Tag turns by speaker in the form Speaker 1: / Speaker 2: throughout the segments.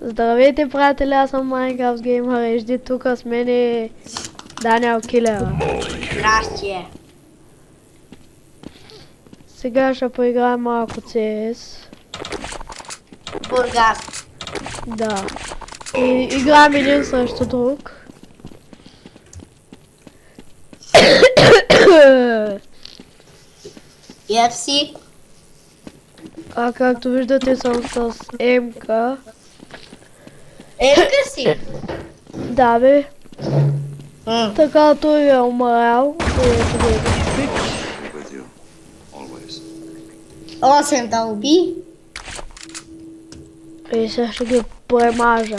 Speaker 1: Здравейте, приятели, аз съм Minecraft Gamer HD, тук с мен е Даниел Килера.
Speaker 2: Здрасти!
Speaker 1: Сега ще поиграем малко CS.
Speaker 2: Бургас.
Speaker 1: Да. И играем един срещу друг.
Speaker 2: UFC.
Speaker 1: А както виждате съм с МК.
Speaker 2: Емка си?
Speaker 1: Да бе. Така той е умрял.
Speaker 3: With you, always.
Speaker 2: 8 да уби.
Speaker 1: И сега ще ги премажа.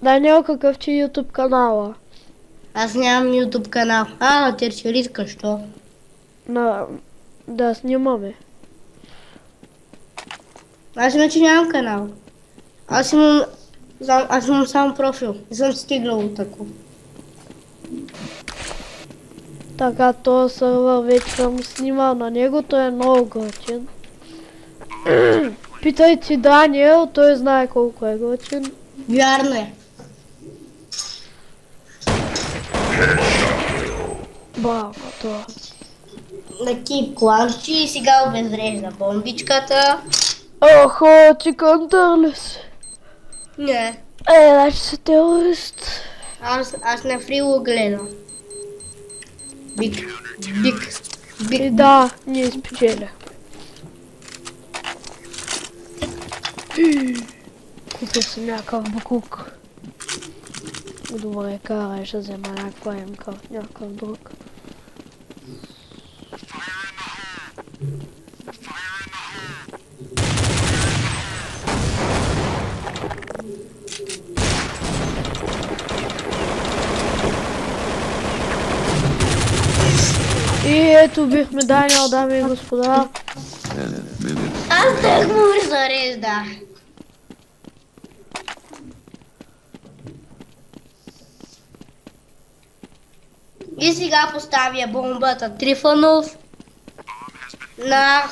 Speaker 1: Даниел, какъв ти е YouTube канала?
Speaker 2: Аз нямам YouTube канал. А, терцеритка, що?
Speaker 1: Да снимаме.
Speaker 2: Аз иначе нямам канал. Аз имам само профил. Не съм стигнал от тако.
Speaker 1: Така, този сервер вече съм снимал на него, той е много готин. Питайте Даниел, той знае колко е готин.
Speaker 2: Вярно е.
Speaker 1: Браво, това.
Speaker 2: На кип кланчи и сега обезврежда бомбичката.
Speaker 1: Охо, ти контърлес.
Speaker 2: Не.
Speaker 1: Значи си терорист.
Speaker 2: Аз на фрило гледам. Бик.
Speaker 1: И да, ние спечеля. Купил съм някакъв букук. Добре, карай, ще взема някаква емка, някакъв друг. И ето бихме Даниел, дами и господа.
Speaker 2: Аз так му зареждах. И сега поставя бомбата Трифонов на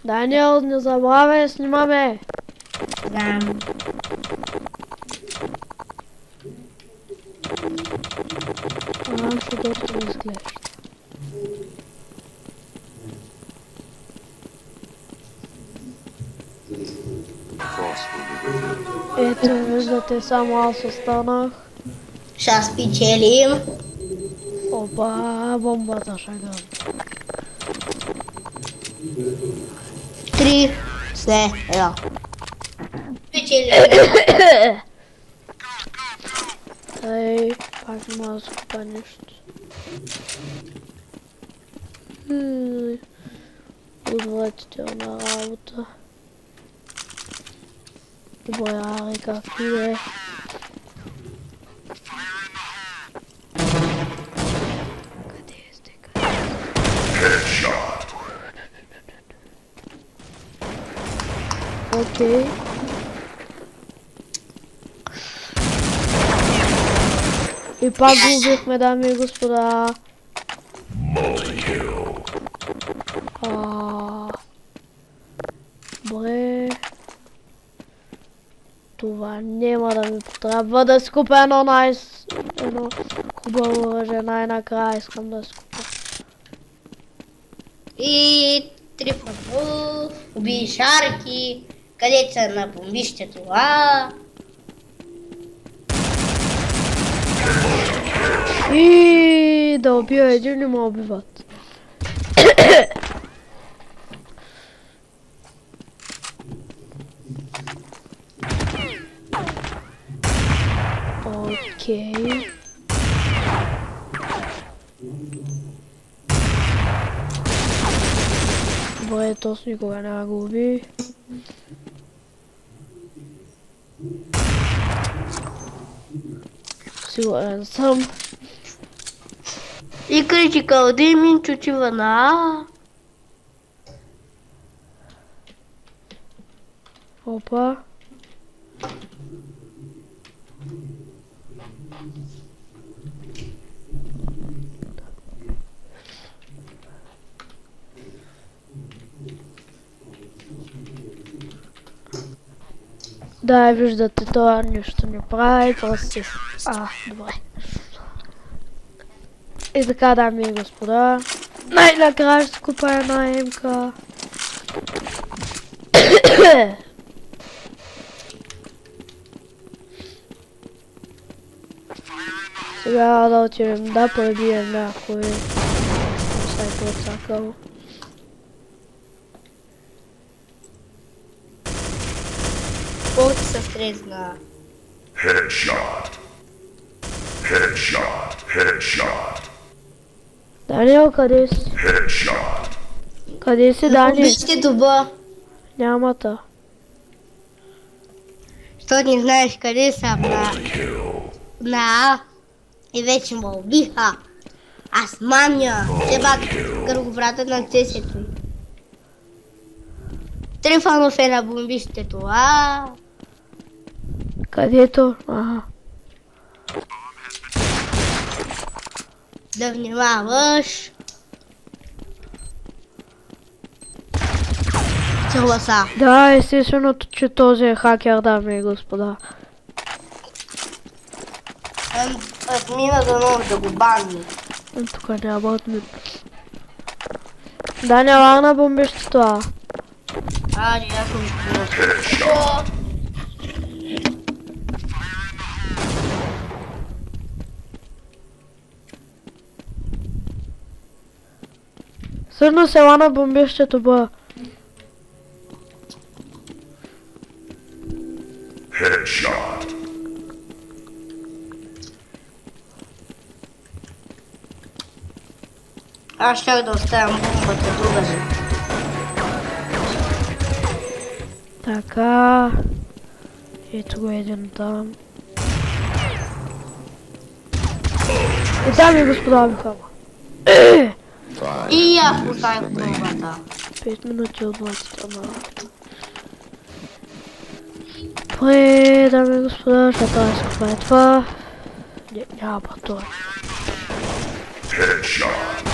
Speaker 1: Даниел, не забравяй, снимаме.
Speaker 2: Знам.
Speaker 1: Ще доста да изглежда.
Speaker 3: Force will be with you.
Speaker 1: Ето, виждате, само аз останах.
Speaker 2: Ще спечелим.
Speaker 1: Опа, бомбата шаган.
Speaker 2: 3, 2, 1. Спечелим.
Speaker 1: Ей, пак не мога да скупа нещо. Отвратителна работа. Добре, аре, както и е. Къде сте, Окей. И пак го убихме, дами и господа. Добре. Това няма да ми потрябва да си купя едно хубаво оръжие. Най-накрая искам да си купя.
Speaker 2: И Трифонов. Уби шарки. Къде са на бомбище това?
Speaker 1: И да убия един и ме убиват. Окей. Добре, тос никога няма го уби. Сигурен съм.
Speaker 2: И критикал да им чучива на.
Speaker 1: Опа. Да, виждате, това нищо не прави, просто си... Добре. И така, дами и господа, най-накрая ще купа една емка. Сега да отидем да пребием някой. Всеки отсакал.
Speaker 2: Колко се стрезна?
Speaker 3: Headshot. Headshot. Headshot.
Speaker 1: Даниел, къде си?
Speaker 3: Headshot.
Speaker 1: Къде си, Дани?
Speaker 2: Вижте дуба.
Speaker 1: Няма та.
Speaker 2: Що не знаеш къде съм
Speaker 3: Kill.
Speaker 2: на и вече ме убиха. Аз мамя.Eba кръговрата на цесето. Три фанове на бомбището.
Speaker 1: Където? Ага.
Speaker 2: Да внимаваш. Това са.
Speaker 1: Да, естественото, че този е хакер, дами и господа.
Speaker 2: Аз мина да много да го бани.
Speaker 1: Тук няма отмит. Дани, ела на бомбището,
Speaker 2: Ари, аз съм
Speaker 3: Headshot.
Speaker 1: Всъщност ела на бомбището, ба.
Speaker 3: Headshot.
Speaker 2: Аз щях да оставям бомбата другаде.
Speaker 1: Така. Ето го един там. И дами и господа, Михала.
Speaker 2: И аз поставих бомбата.
Speaker 1: 5 минути от 20 на работа. Добре, дами и господа, ще трябва да скупа това. Няма пътуване.
Speaker 3: Headshot.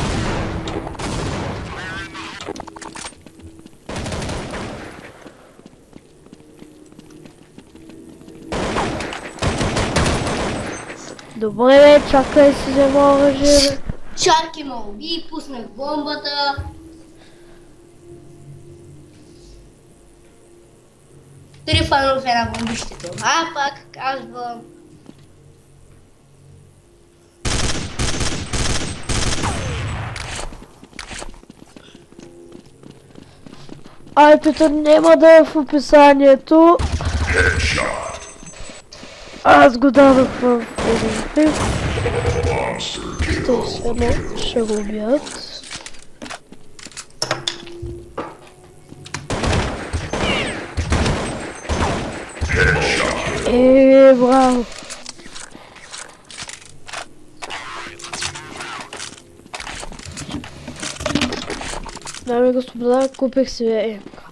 Speaker 1: Добре, бе, чакай си взема оръжие, бе.
Speaker 2: Чарки ме уби, пуснах бомбата. Три фанове на бомбището. Пак казвам.
Speaker 1: IP-то няма да е в описанието.
Speaker 3: Headshot.
Speaker 1: Аз го дадох в един клип.
Speaker 3: Monster kill.
Speaker 1: Те все едно ще го убият.
Speaker 3: Headshot.
Speaker 1: Браво! Дами и господа, купих си емка.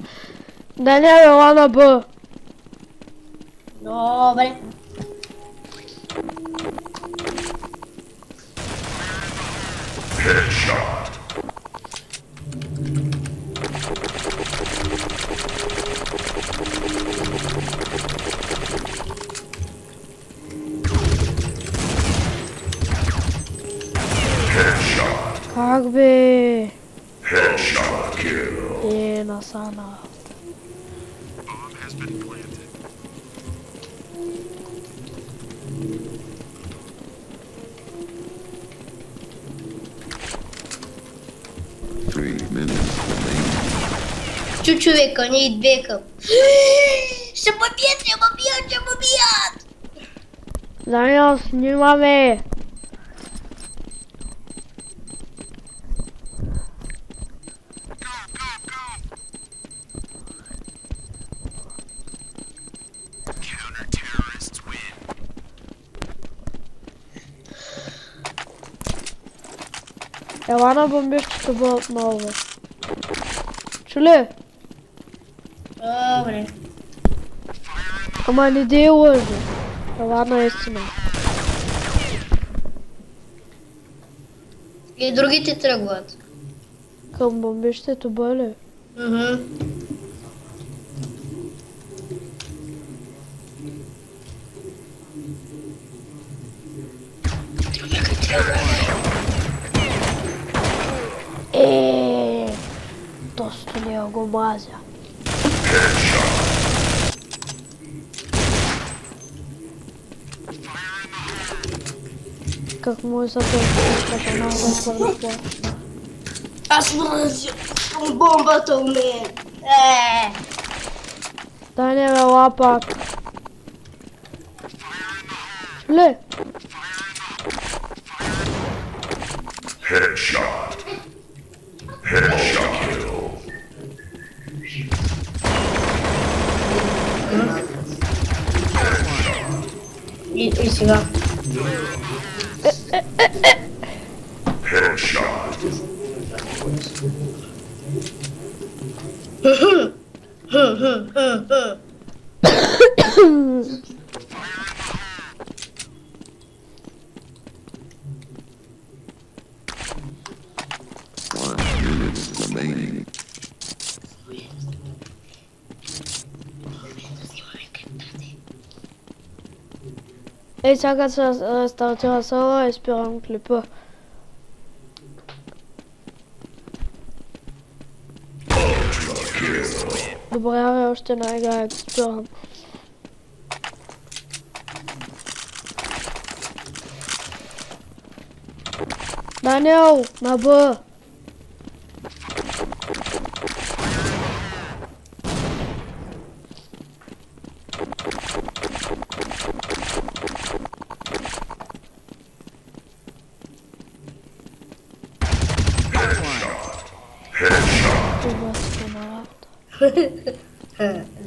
Speaker 1: Да не е ела на Б.
Speaker 2: Добре.
Speaker 3: Headshot. Headshot.
Speaker 1: Как бе?
Speaker 3: Headshot kill.
Speaker 1: Насана.
Speaker 2: Чу човека, не и двека. Ще ме бият, ще ме бият, ще ме бият.
Speaker 1: Даниел, снимаме! Ела на бомбището бъде отново. Чули?
Speaker 2: Добре.
Speaker 1: Ама не дей лъжи. Ела наистина.
Speaker 2: И другите тръгват.
Speaker 1: Към бомбището бъде. Dostu nije go mrazja. Как мой сотрудник, как она выпала.
Speaker 2: Аз мразя бомбата у мен.
Speaker 1: Дай не ме лапак. Ле.
Speaker 3: Headshot. Headshot kill.
Speaker 2: И сега.
Speaker 3: Headshot. One minute remaining.
Speaker 1: Ей, сега се рестартира сервера и спирам клипа. Добре, абе, още една игра и спирам. Даниел, на Б. Това си на работа.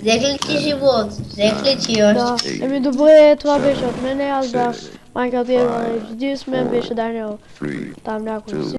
Speaker 2: Взех ли ти живот? Взех ли ти още?
Speaker 1: Да, еми добре, това беше от мене, аз бях Майкъл Тиер, с мен беше Даниел,
Speaker 3: Three.
Speaker 1: там някой си.